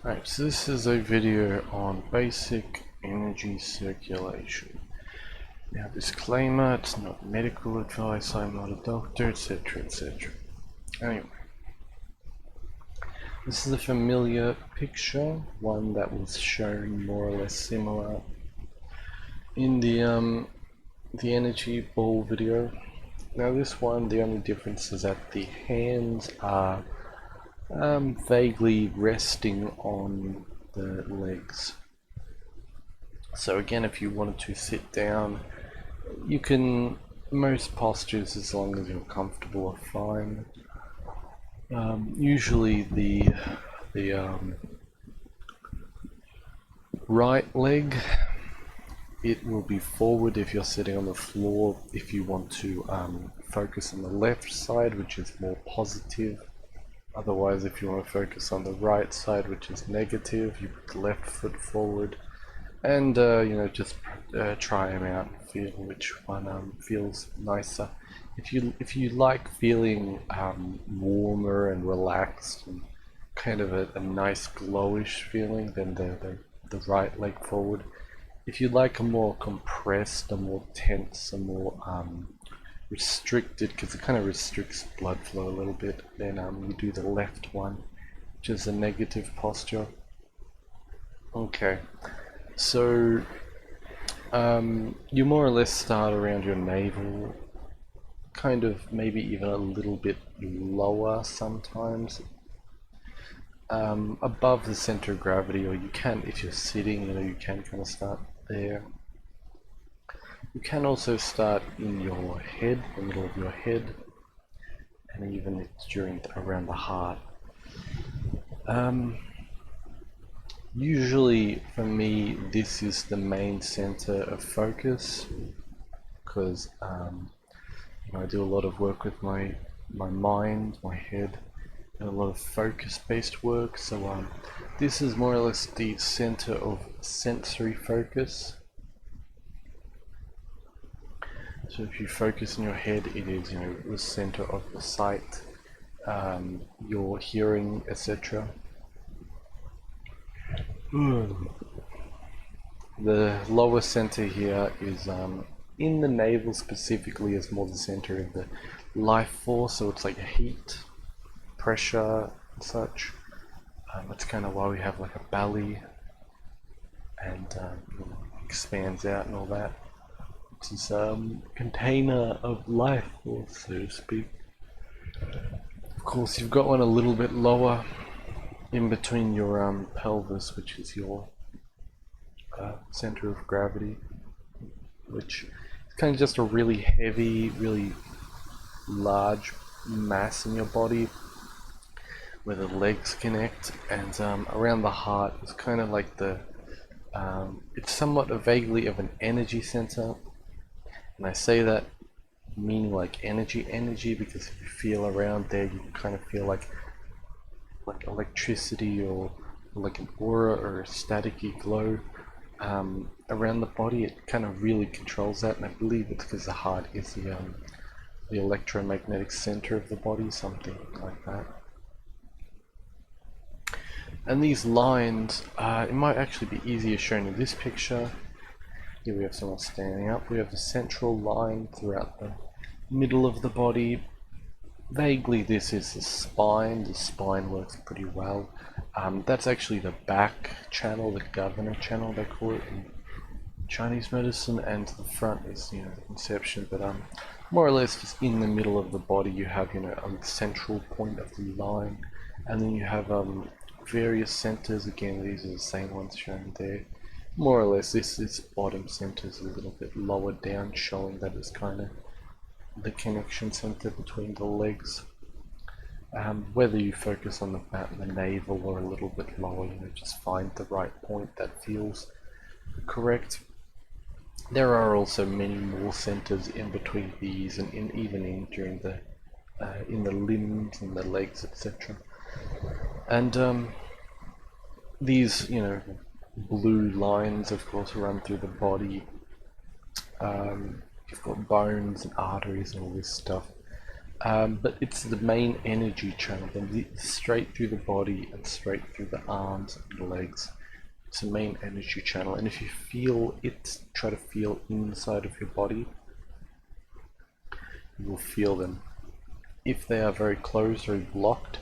Right, so this is a video on basic energy circulation. Now, disclaimer, it's not medical advice, I'm not a doctor, etc, etc. Anyway, this is a familiar picture, one that was shown more or less similar in the energy ball video. Now this one, the only difference is that the hands are vaguely resting on the legs. So again, if you wanted to sit down, you can, most postures as long as you're comfortable are fine. Usually the right leg, it will be forward if you're sitting on the floor. If you want to focus on the left side, which is more positive. Otherwise, if you want to focus on the right side, which is negative, you put the left foot forward. And just try them out and feel which one feels nicer. If you like feeling warmer and relaxed and kind of a nice glowish feeling, then the right leg forward. If you like a more compressed, a more tense, a more restricted, because it kind of restricts blood flow a little bit, then you do the left one, which is a negative posture. Okay. So you more or less start around your navel, kind of maybe even a little bit lower sometimes, above the center of gravity, or you can, if you're sitting, you can kind of start there. You can also start in your head, the middle of your head, and even around the heart. Usually for me, this is the main center of focus, because I do a lot of work with my mind, my head, and a lot of focus-based work. So this is more or less the center of sensory focus. So if you focus in your head, it is the center of the sight, your hearing, etc. The lower center here is in the navel specifically, is more the center of the life force, so it's like heat, pressure, and such. That's kind of why we have like a belly, and expands out and all that. It's container of life force, so to speak. Of course, you've got one a little bit lower in between your pelvis, which is your center of gravity, which is kind of just a really heavy, really large mass in your body where the legs connect, and around the heart is kind of like it's somewhat vaguely of an energy center. And I say that meaning like energy because if you feel around there, you can kind of feel like electricity, or like an aura or a staticky glow around the body. It kind of really controls that, and I believe it's because the heart is the electromagnetic center of the body, something like that. And these lines, it might actually be easier shown in this picture. Here we have someone standing up. We have the central line throughout the middle of the body. Vaguely, this is the spine. The spine works pretty well. That's actually the back channel, the governor channel, they call it in Chinese medicine, and the front is, the conception. But more or less, just in the middle of the body, you have, a central point of the line, and then you have various centers. Again, these are the same ones shown there. More or less, this bottom center is a little bit lower down, showing that it's kind of the connection center between the legs. Whether you focus on the navel or a little bit lower, just find the right point that feels correct. There are also many more centers in between these, and even during the in the limbs and the legs, etc. And these, blue lines, of course, run through the body. You've got bones and arteries and all this stuff. But it's the main energy channel, straight through the body and straight through the arms and the legs. It's the main energy channel, and if you feel it, try to feel inside of your body, you will feel them. If they are very closed or blocked,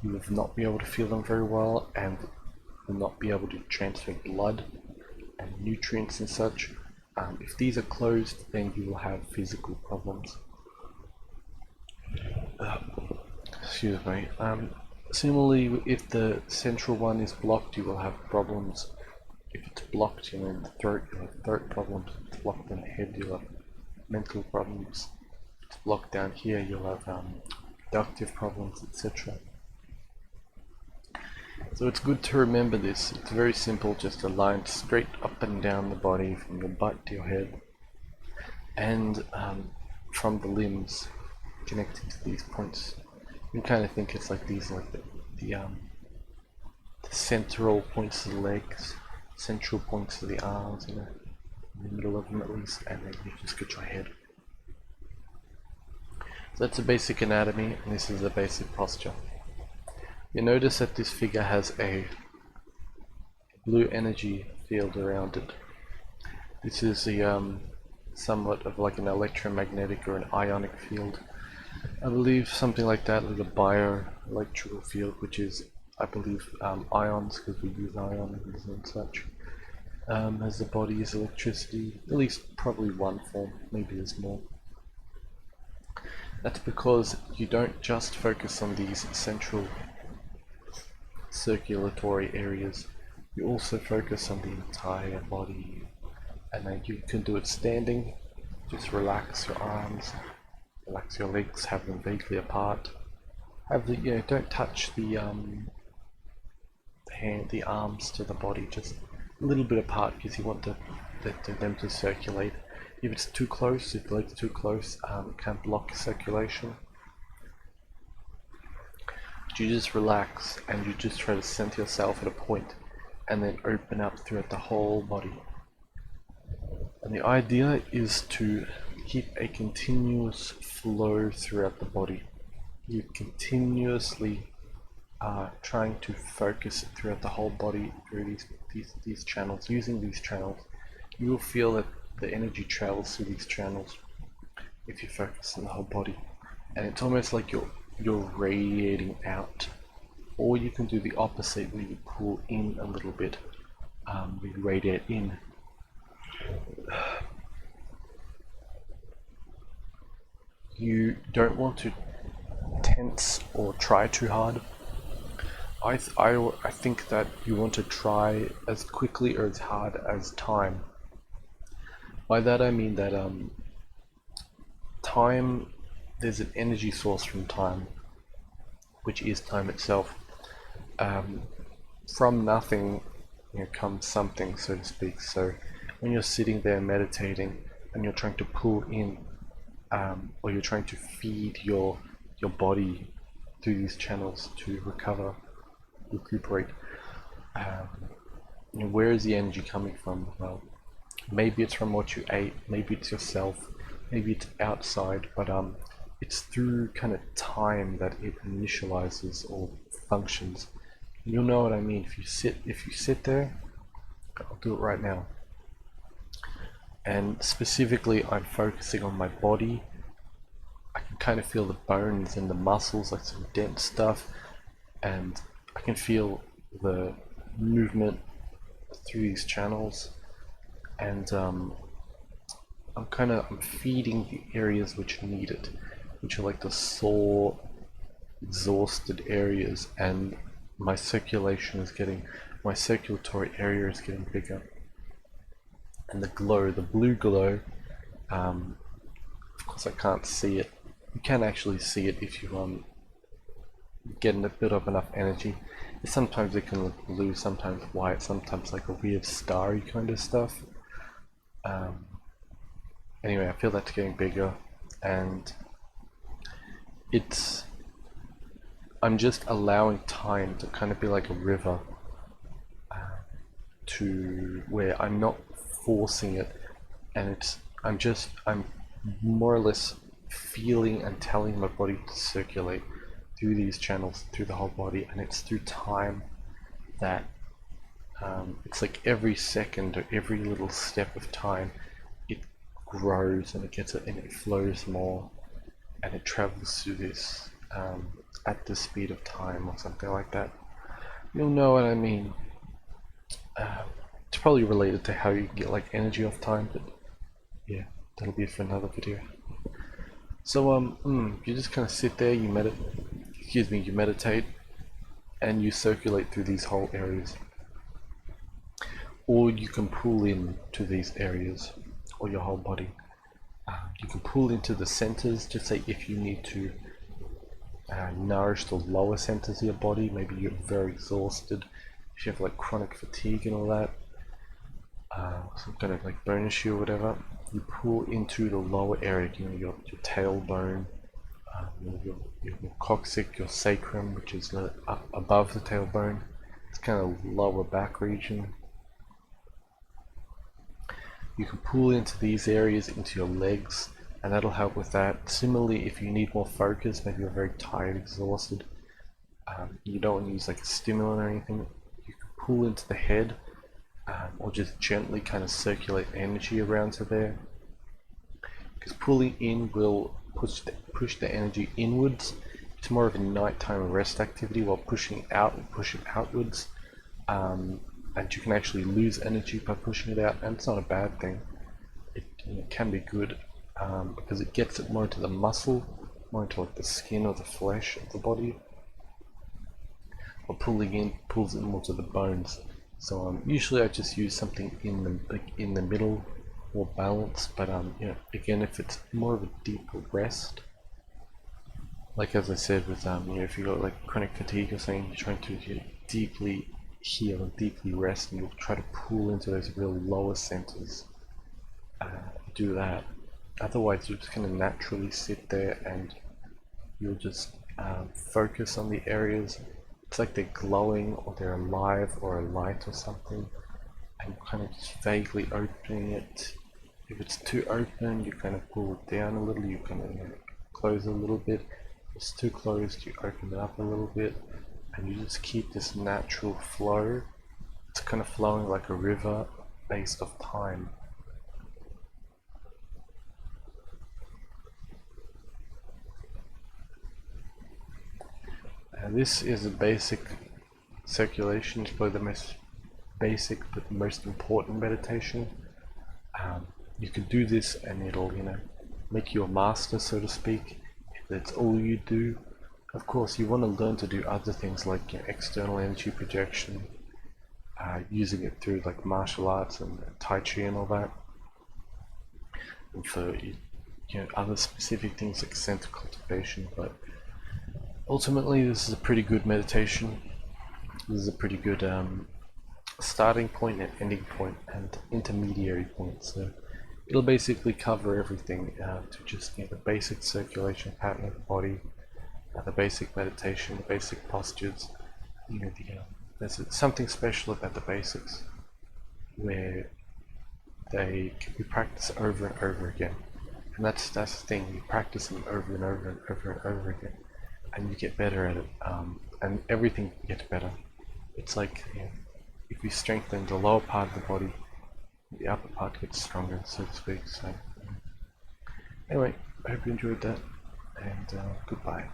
you will not be able to feel them very well and will not be able to transfer blood and nutrients and such. If these are closed, then you will have physical problems. Excuse me. Similarly, if the central one is blocked, you will have problems. If it's blocked, in the throat, you'll have throat problems. If it's blocked in the head, you'll have mental problems. If it's blocked down here, you'll have reproductive problems, etc. So it's good to remember this. It's very simple, just a line straight up and down the body from your butt to your head, and from the limbs connected to these points. You can kind of think it's like these, like the central points of the legs, central points of the arms, in the middle of them at least, and then you just get your head. So that's the basic anatomy, and this is the basic posture. You notice that this figure has a blue energy field around it. This is the somewhat of like an electromagnetic or an ionic field. I believe something like that, like a bioelectrical field, which is, I believe, ions, because we use ions and such. As the body is electricity, at least probably one form, maybe there's more. That's because you don't just focus on these central circulatory areas, you also focus on the entire body, and then you can do it standing. Just relax your arms, relax your legs, have them vaguely apart. Have the don't touch the arms to the body, just a little bit apart, because you want them to circulate. If it's too close, if the legs are too close, it can block circulation. You just relax and you just try to center yourself at a point and then open up throughout the whole body. And the idea is to keep a continuous flow throughout the body. You continuously are trying to focus throughout the whole body through these channels. Using these channels, you will feel that the energy travels through these channels if you focus on the whole body. And it's almost like you're radiating out. Or you can do the opposite, where you pull in a little bit, we radiate in. You don't want to tense or try too hard. I think that you want to try as quickly or as hard as time. By that I mean that time, there's an energy source from time, which is time itself. From nothing comes something, so to speak. So when you're sitting there meditating and you're trying to pull in, or you're trying to feed your body through these channels to recuperate, where is the energy coming from? Well, maybe it's from what you ate, maybe it's yourself, maybe it's outside, but it's through kind of time that it initializes or functions. You'll know what I mean if you sit there. I'll do it right now. And specifically, I'm focusing on my body. I can kind of feel the bones and the muscles, like some dense stuff, and I can feel the movement through these channels. And I'm feeding the areas which need it, which are like the sore, exhausted areas, and my circulation is getting, my circulatory area is getting bigger. And the glow, the blue glow, of course I can't see it. You can actually see it if you get a bit of enough energy. Sometimes it can look blue, sometimes white, sometimes like a weird starry kind of stuff. Anyway, I feel that's getting bigger, and I'm just allowing time to kind of be like a river, to where I'm not forcing it, and I'm more or less feeling and telling my body to circulate through these channels, through the whole body, and it's through time that it's like every second or every little step of time, it grows and it gets it and it flows more, and it travels through this at the speed of time or something like that. You'll know what I mean. It's probably related to how you get like energy off time, but yeah, that'll be for another video. So you just kind of sit there, you meditate, and you circulate through these whole areas, or you can pull in to these areas, or your whole body. You can pull into the centers, just say if you need to nourish the lower centers of your body. Maybe you're very exhausted, if you have like chronic fatigue and all that, some kind of like bone issue or whatever. You pull into the lower area, your tailbone, your coccyx, your sacrum, which is up above the tailbone. It's kind of lower back region. You can pull into these areas, into your legs, and that'll help with that. Similarly, if you need more focus, maybe you're very tired, exhausted, you don't want to use like a stimulant or anything, you can pull into the head, or just gently kind of circulate energy around to there. Because pulling in will push the energy inwards. It's more of a nighttime rest activity, while pushing out will push it outwards. And you can actually lose energy by pushing it out, and it's not a bad thing. It can be good because it gets it more into the muscle, more into like the skin or the flesh of the body. While pulling in pulls it more to the bones. So usually I just use something in the middle, more balanced. But again, if it's more of a deeper rest, like as I said with if you got like chronic fatigue or something, you're trying to deeply heal and deeply rest, and you'll try to pull into those real lower centers. Do that. Otherwise, you'll just kind of naturally sit there and you'll just focus on the areas. It's like they're glowing or they're alive or a light or something, and kind of just vaguely opening it. If it's too open, you kind of pull it down a little, you kind of close it a little bit. If it's too closed, you open it up a little bit, and you just keep this natural flow. It's kind of flowing like a river based off time. This is a basic circulation. It's probably the most basic but the most important meditation. You can do this and it'll make you a master, so to speak, if that's all you do. Of course, you want to learn to do other things like external energy projection, using it through like martial arts and Tai Chi and all that, and for other specific things like center cultivation. But ultimately, this is a pretty good meditation. This is a pretty good starting point and ending point and intermediary point. So it'll basically cover everything to just the basic circulation pattern of the body, the basic meditation, the basic postures. There's something special about the basics, where they can be practiced over and over again. And that's the thing, you practice them over and over and over and over again, and you get better at it, and everything gets better. It's like if you strengthen the lower part of the body, the upper part gets stronger, so to speak. So anyway, I hope you enjoyed that, and goodbye.